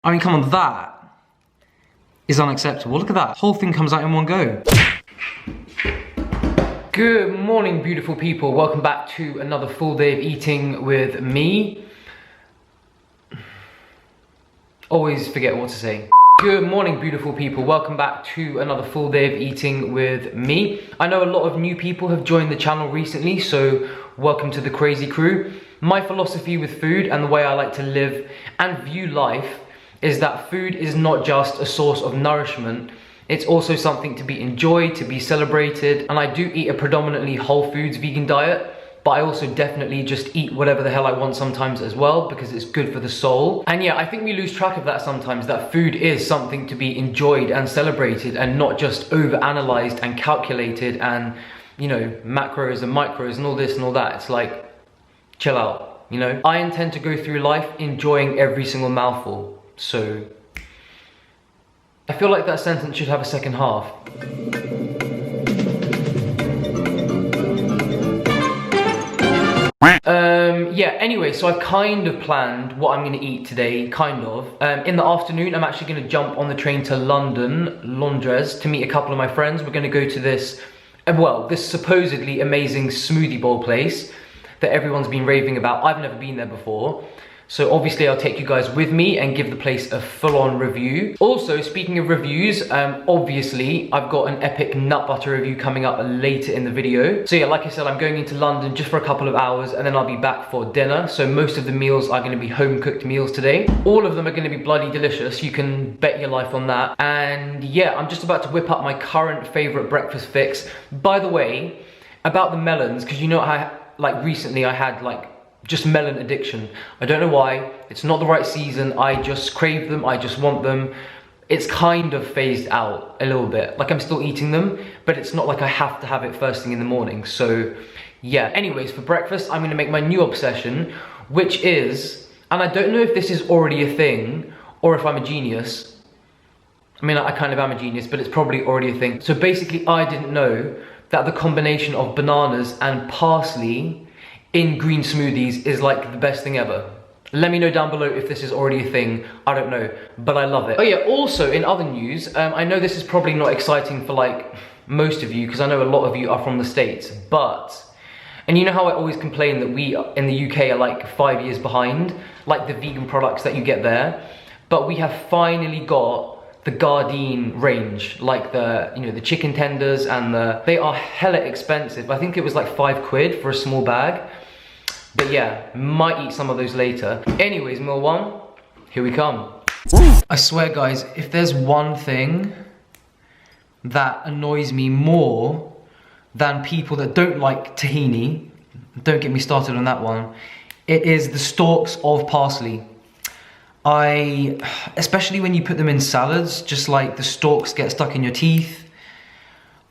I mean, come on, that is unacceptable. Look at that. Whole thing comes out in one go. Good morning, beautiful people. Welcome back to another full day of eating with me. Always forget what to say. Good morning, beautiful people. Welcome back to another full day of eating with me. I know a lot of new people have joined the channel recently, so welcome to the crazy crew. My philosophy with food and the way I like to live and view life is that food is not just a source of nourishment, it's also something to be enjoyed, to be celebrated. And I do eat a predominantly whole foods vegan diet, but I also definitely just eat whatever the hell I want sometimes as well, because it's good for the soul. And yeah, I think we lose track of that sometimes, that food is something to be enjoyed and celebrated and not just over-analyzed and calculated and, you know, macros and micros and all this and all that. It's like, chill out, you know? I intend to go through life enjoying every single mouthful. So, I feel like that sentence should have a second half. Yeah, anyway, so I've kind of planned what I'm gonna eat today, kind of. In the afternoon, I'm actually gonna jump on the train to Londres, to meet a couple of my friends. We're gonna go to this, well, this supposedly amazing smoothie bowl place that everyone's been raving about. I've never been there before. So obviously I'll take you guys with me and give the place a full-on review. Also, speaking of reviews, obviously I've got an epic nut butter review coming up later in the video. So yeah, like I said, I'm going into London just for a couple of hours and then I'll be back for dinner. So most of the meals are gonna be home-cooked meals today. All of them are gonna be bloody delicious. You can bet your life on that. And yeah, I'm just about to whip up my current favorite breakfast fix. By the way, about the melons, because you know how, like recently I had like, just melon addiction. I don't know why, it's not the right season, I just crave them, I just want them. It's kind of phased out a little bit, like I'm still eating them, but it's not like I have to have it first thing in the morning. So yeah, anyways, for breakfast, I'm gonna make my new obsession, which is, and I don't know if this is already a thing, or if I'm a genius. I mean, I kind of am a genius, but it's probably already a thing. So basically, I didn't know that the combination of bananas and parsley in green smoothies is like the best thing ever. Let me know down below if this is already a thing. I don't know, but I love it. Oh yeah, also in other news, I know this is probably not exciting for like most of you, because I know a lot of you are from the States, but, and you know how I always complain that we in the UK are like 5 years behind, like the vegan products that you get there, but we have finally got the Gardein range, like the, you know, the chicken tenders and they are hella expensive. I think it was like £5 for a small bag. But yeah, might eat some of those later. Anyways, meal one, here we come. I swear guys, if there's one thing that annoys me more than people that don't like tahini, don't get me started on that one, it is the stalks of parsley. Especially when you put them in salads, just like the stalks get stuck in your teeth.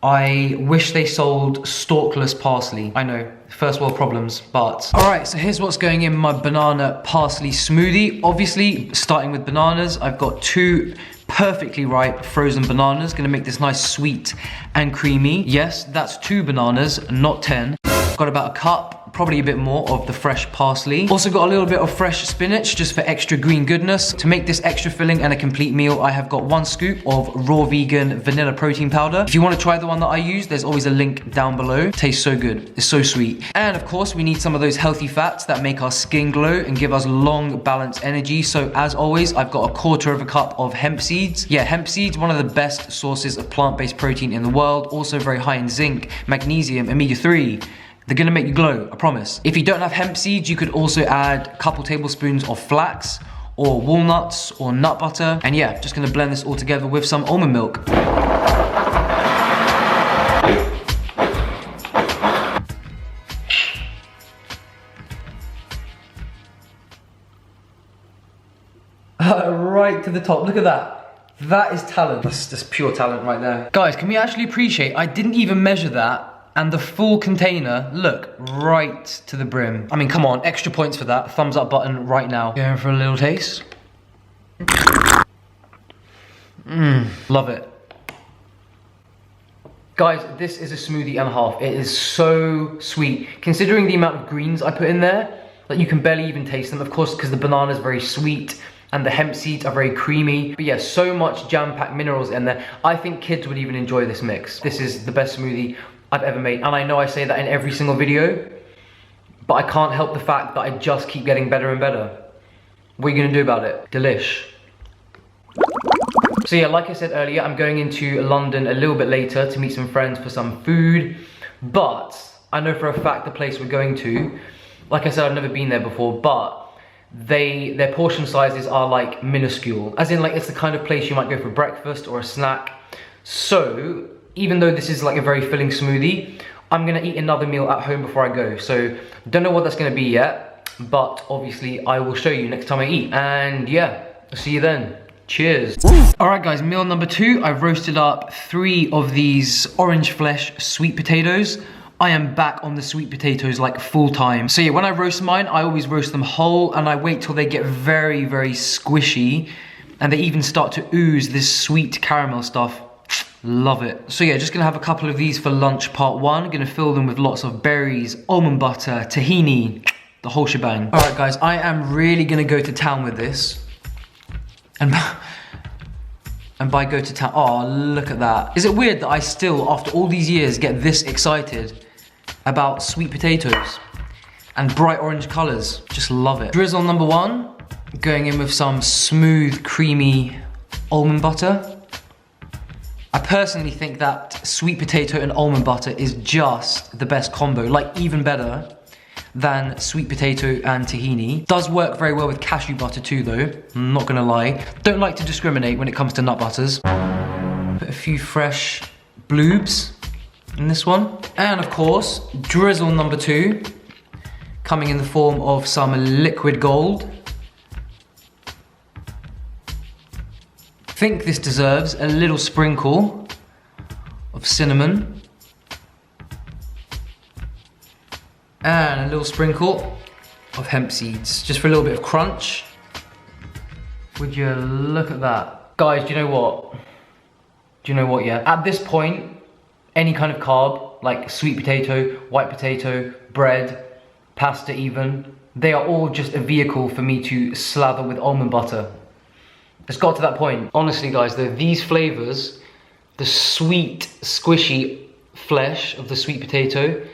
I wish they sold stalkless parsley. I know, first world problems, but. All right, so here's what's going in my banana parsley smoothie. Obviously, starting with bananas, I've got 2 perfectly ripe frozen bananas. Gonna make this nice sweet and creamy. Yes, that's 2 bananas, not 10. Got about a cup, probably a bit more of the fresh parsley. Also got a little bit of fresh spinach just for extra green goodness. To make this extra filling and a complete meal, I have got 1 scoop of raw vegan vanilla protein powder. If you want to try the one that I use, there's always a link down below. Tastes so good, it's so sweet. And of course, we need some of those healthy fats that make our skin glow and give us long, balanced energy. So as always, I've got a 1/4 cup of hemp seeds. Yeah, hemp seeds, one of the best sources of plant-based protein in the world. Also very high in zinc, magnesium, omega-3. They're gonna make you glow, I promise. If you don't have hemp seeds, you could also add a couple tablespoons of flax or walnuts or nut butter. And yeah, just gonna blend this all together with some almond milk. Right to the top, look at that. That is talent. That's just pure talent right there. Guys, can we actually appreciate, I didn't even measure that, and the full container, look, right to the brim. I mean, come on, extra points for that. Thumbs up button right now. Going for a little taste. Love it. Guys, this is a smoothie and a half. It is so sweet. Considering the amount of greens I put in there, like you can barely even taste them, of course, because the banana is very sweet and the hemp seeds are very creamy. But yeah, so much jam-packed minerals in there. I think kids would even enjoy this mix. This is the best smoothie I've ever made. And I know I say that in every single video, but I can't help the fact that I just keep getting better and better. What are you gonna do about it? Delish. So yeah, like I said earlier, I'm going into London a little bit later to meet some friends for some food. But I know for a fact the place we're going to, like I said, I've never been there before, but their portion sizes are like minuscule. As in, like, it's the kind of place you might go for breakfast or a snack. So even though this is like a very filling smoothie, I'm gonna eat another meal at home before I go. So don't know what that's gonna be yet, but obviously I will show you next time I eat. And yeah, I'll see you then. Cheers. All right guys, meal number 2. I've roasted up 3 of these orange flesh sweet potatoes. I am back on the sweet potatoes like full time. So yeah, when I roast mine, I always roast them whole and I wait till they get very, very squishy and they even start to ooze this sweet caramel stuff. Love it. So yeah, just gonna have a couple of these for lunch part 1. Gonna fill them with lots of berries, almond butter, tahini, the whole shebang. All right guys, I am really gonna go to town with this. And by go to town, oh, look at that. Is it weird that I still, after all these years, get this excited about sweet potatoes and bright orange colors? Just love it. Drizzle number 1, going in with some smooth, creamy almond butter. I personally think that sweet potato and almond butter is just the best combo, like even better than sweet potato and tahini. Does work very well with cashew butter too though, I'm not gonna lie. Don't like to discriminate when it comes to nut butters. Put a few fresh bloobs in this one. And of course, drizzle number 2, coming in the form of some liquid gold. I think this deserves a little sprinkle of cinnamon. And a little sprinkle of hemp seeds, just for a little bit of crunch. Would you look at that? Guys, do you know what? Do you know what, yeah? At this point, any kind of carb, like sweet potato, white potato, bread, pasta even, they are all just a vehicle for me to slather with almond butter. It's got to that point. Honestly guys, though, these flavors, the sweet, squishy flesh of the sweet potato,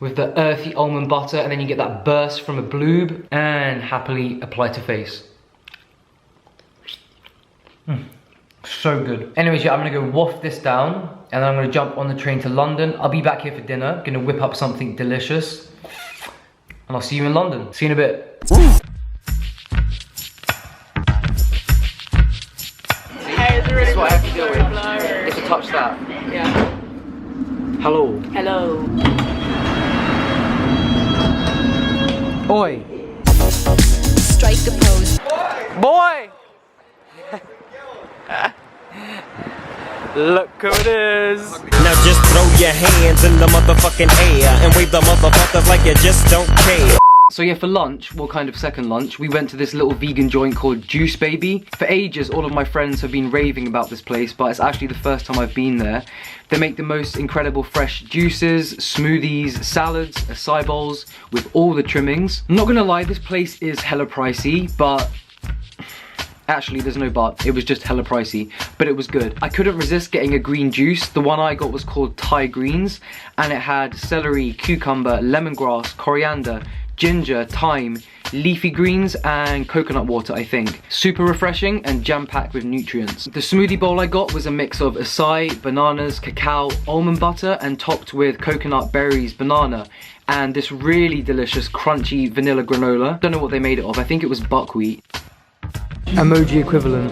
with the earthy almond butter, and then you get that burst from a bloob, and happily apply to face. So good. Anyways, yeah, I'm gonna go waft this down, and then I'm gonna jump on the train to London. I'll be back here for dinner, gonna whip up something delicious, and I'll see you in London. See you in a bit. Hey, this is what I have to deal with. You have to touch that. Yeah. Hello. Hello. Oi. Strike a pose. Boy! Look who it is. Now just throw your hands in the motherfucking air and wave the motherfuckers like you just don't care. So yeah, for lunch, well, kind of second lunch, we went to this little vegan joint called Juice Baby. For ages, all of my friends have been raving about this place, but it's actually the first time I've been there. They make the most incredible fresh juices, smoothies, salads, acai bowls with all the trimmings. I'm not gonna lie, this place is hella pricey, but actually there's no but, it was just hella pricey, but it was good. I couldn't resist getting a green juice. The one I got was called Thai Greens, and it had celery, cucumber, lemongrass, coriander, ginger, thyme, leafy greens, and coconut water, I think. Super refreshing and jam-packed with nutrients. The smoothie bowl I got was a mix of acai, bananas, cacao, almond butter, and topped with coconut, berries, banana, and this really delicious crunchy vanilla granola. Don't know what they made it of, I think it was buckwheat. Emoji equivalent.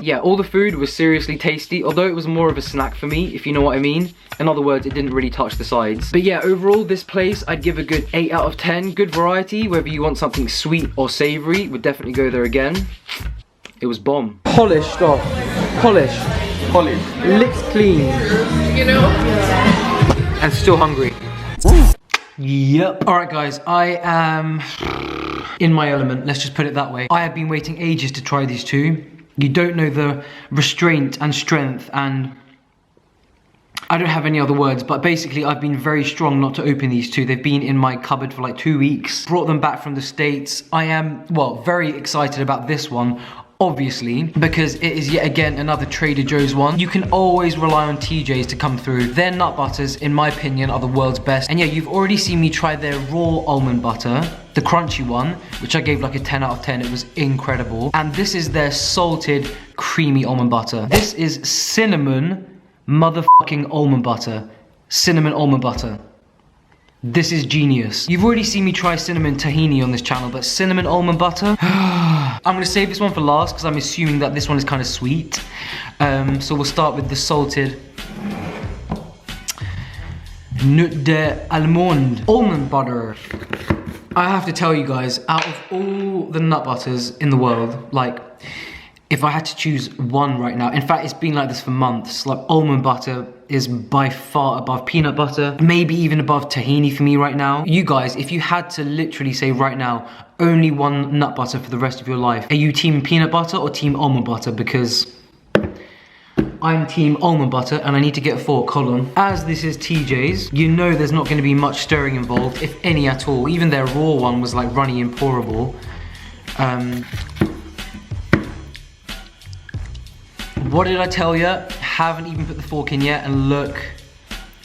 Yeah, all the food was seriously tasty, although it was more of a snack for me, if you know what I mean. In other words, it didn't really touch the sides. But yeah, overall, this place, I'd give a good 8 out of 10. Good variety, whether you want something sweet or savory, would definitely go there again. It was bomb. Polished off. Polished. Polished. Lips clean. You know? And still hungry. Yep. Alright guys, I am in my element, let's just put it that way. I have been waiting ages to try these two. You don't know the restraint and strength and I don't have any other words, but basically I've been very strong not to open these two. They've been in my cupboard for like 2 weeks. Brought them back from the States. I am, well, very excited about this one, obviously, because it is yet again another Trader Joe's one. You can always rely on TJ's to come through. Their nut butters, in my opinion, are the world's best. And yeah, you've already seen me try their raw almond butter, the crunchy one, which I gave like a 10 out of 10. It was incredible. And this is their salted, creamy almond butter. This is cinnamon motherfucking almond butter. Cinnamon almond butter. This is genius. You've already seen me try cinnamon tahini on this channel, but cinnamon almond butter? I'm gonna save this one for last because I'm assuming that this one is kind of sweet. So we'll start with the salted Nut de almond butter. I have to tell you guys, out of all the nut butters in the world, like, if I had to choose one right now, in fact, it's been like this for months, like almond butter is by far above peanut butter, maybe even above tahini for me right now. You guys, if you had to literally say right now, only one nut butter for the rest of your life, are you team peanut butter or team almond butter? Because I'm team almond butter and I need to get a fork, hold on. As this is TJ's, you know there's not gonna be much stirring involved, if any at all. Even their raw one was like runny and pourable. What did I tell you? Haven't even put the fork in yet, and look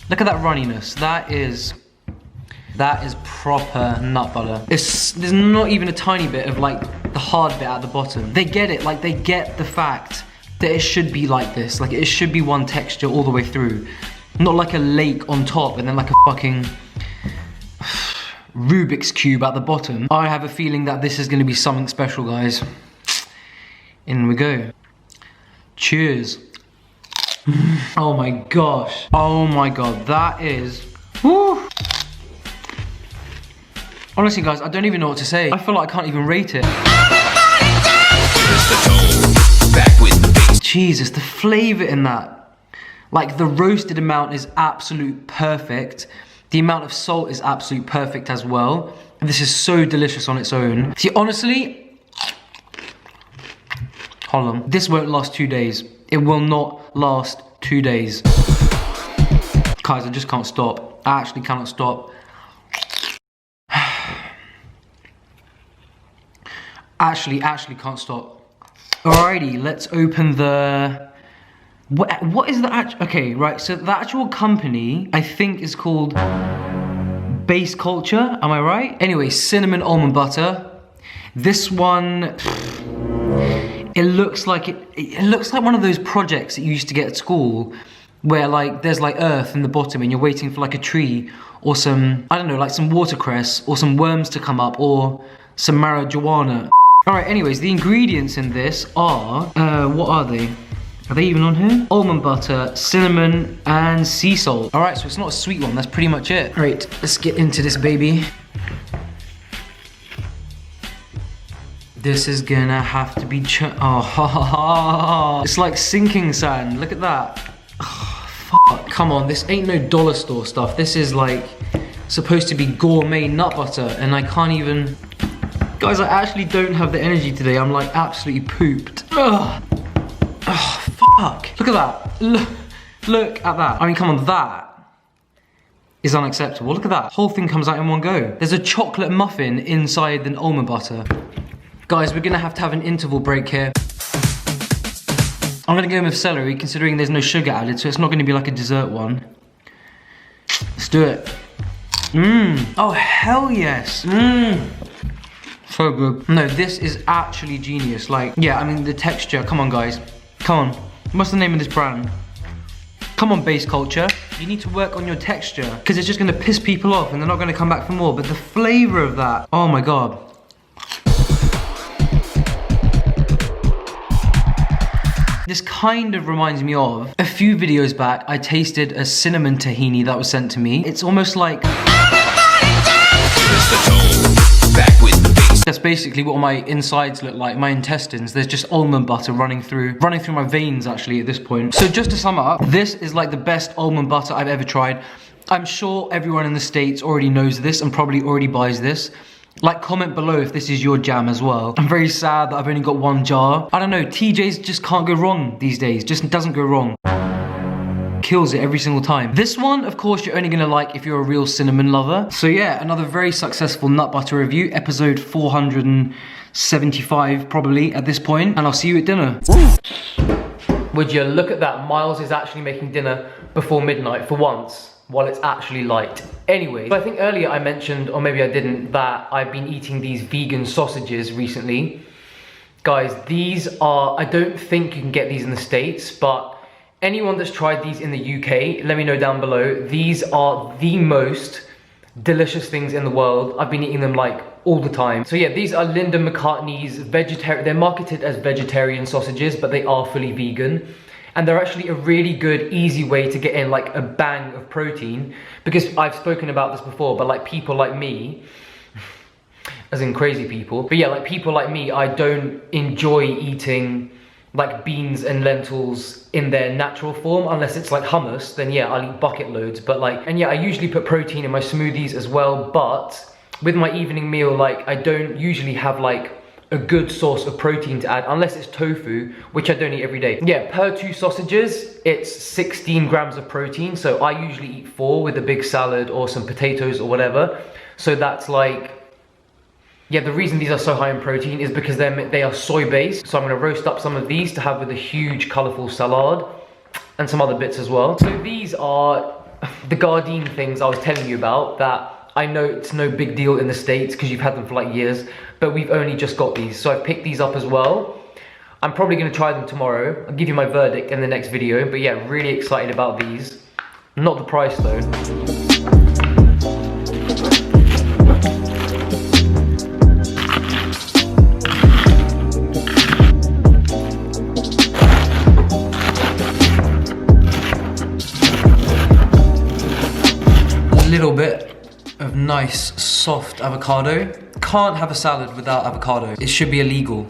at that runniness. That is proper nut butter. There's not even a tiny bit of like the hard bit at the bottom. They get it, like they get the fact that it should be like this. Like it should be one texture all the way through. Not like a lake on top and then like a fucking Rubik's Cube at the bottom. I have a feeling that this is gonna be something special, guys. In we go. Cheers. Oh my gosh. Oh my god, that is... Woo. Honestly guys, I don't even know what to say. I feel like I can't even rate it. Jesus, the flavour in that. Like the roasted amount is absolute perfect. The amount of salt is absolute perfect as well. And this is so delicious on its own. See, honestly, hold on. This won't last 2 days. It will not last 2 days. Guys, I just can't stop. I actually cannot stop. Actually can't stop. Alrighty, let's open the... What is the actual... Okay, right, so the actual company, I think, is called Base Culture. Am I right? Anyway, cinnamon almond butter. This one... It looks like it looks like one of those projects that you used to get at school where like there's like earth in the bottom and you're waiting for like a tree or some, I don't know, like some watercress or some worms to come up or some marijuana. Alright, anyways, the ingredients in this are, what are they? Are they even on here? Almond butter, cinnamon, and sea salt. Alright, so it's not a sweet one, that's pretty much it. Alright, let's get into this baby. This is gonna have to be oh, ha, ha, ha. It's like sinking sand, look at that. Oh, fuck. Come on, this ain't no dollar store stuff. This is like supposed to be gourmet nut butter and I can't even... Guys, I actually don't have the energy today. I'm like absolutely pooped. Ugh. Oh, fuck. Look at that. Look at that. I mean, come on, that is unacceptable. Look at that. Whole thing comes out in one go. There's a chocolate muffin inside the almond butter. Guys, we're gonna have to have an interval break here. I'm gonna go in with celery, considering there's no sugar added, so it's not gonna be like a dessert one. Let's do it. Oh, hell yes. So good. No, this is actually genius. Like, yeah, I mean, the texture, come on, guys. Come on. What's the name of this brand? Come on, Base Culture. You need to work on your texture, because it's just gonna piss people off and they're not gonna come back for more, but the flavor of that, oh my God. This kind of reminds me of a few videos back, I tasted a cinnamon tahini that was sent to me. It's almost like... That's basically what my insides look like, my intestines. There's just almond butter running through my veins actually at this point. So just to sum up, this is like the best almond butter I've ever tried. I'm sure everyone in the States already knows this and probably already buys this. Like, comment below if this is your jam as well. I'm very sad that I've only got one jar. I don't know, TJ's just can't go wrong these days. Just doesn't go wrong. kills it every single time. This one, of course, you're only gonna like if you're a real cinnamon lover. So yeah, another very successful nut butter review, episode 475 probably at this point, and I'll see you at dinner. Would you look at that? Miles is actually making dinner before midnight for once, while it's actually light. Anyway, I think earlier I mentioned, or maybe I didn't, that I've been eating these vegan sausages recently. Guys, these are, I don't think you can get these in the States, but anyone that's tried these in the UK, let me know down below. These are the most delicious things in the world. I've been eating them like all the time. So yeah, these are Linda McCartney's vegetarian, they're marketed as vegetarian sausages, but they are fully vegan. And they're actually a really good, easy way to get in like a bang of protein, because I've spoken about this before, but like people like me, as in crazy people, but yeah, like people like me, I don't enjoy eating like beans and lentils in their natural form, unless it's like hummus, then yeah, I'll eat bucket loads. But like, and yeah, I usually put protein in my smoothies as well, but with my evening meal, like I don't usually have like a good source of protein to add, unless it's tofu, which I don't eat every day. Yeah, per 2 sausages, it's 16 grams of protein. So I usually eat 4 with a big salad or some potatoes or whatever. So that's like, yeah, the reason these are so high in protein is because they are soy based. So I'm gonna roast up some of these to have with a huge colorful salad and some other bits as well. So these are the Gardein things I was telling you about, that I know it's no big deal in the States because you've had them for like years, but we've only just got these. So I picked these up as well. I'm probably gonna try them tomorrow. I'll give you my verdict in the next video, but yeah, really excited about these. Not the price though. Little bit of nice soft avocado. Can't have a salad without avocado. It should be illegal.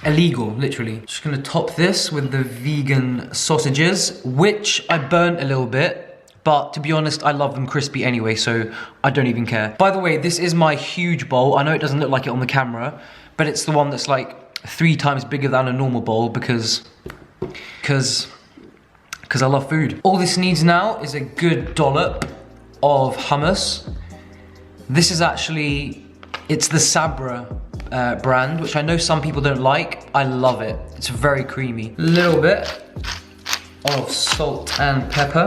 Illegal, literally. Just gonna top this with the vegan sausages, which I burnt a little bit, but to be honest, I love them crispy anyway, so I don't even care. By the way, this is my huge bowl. I know it doesn't look like it on the camera, but it's the one that's like 3 times bigger than a normal bowl because I love food. All this needs now is a good dollop of hummus. This is actually, it's the Sabra brand, which I know some people don't like. I love it. It's very creamy. A little bit of salt and pepper.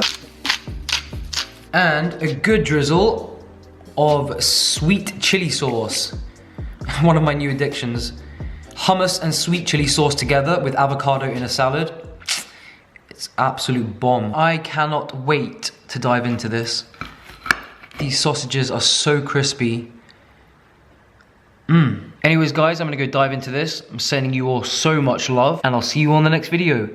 And a good drizzle of sweet chili sauce. One of my new addictions. Hummus and sweet chili sauce together with avocado in a salad. It's absolute bomb. I cannot wait to dive into this. These sausages are so crispy. Anyways guys, I'm gonna go dive into this. I'm sending you all so much love, and I'll see you on the next video.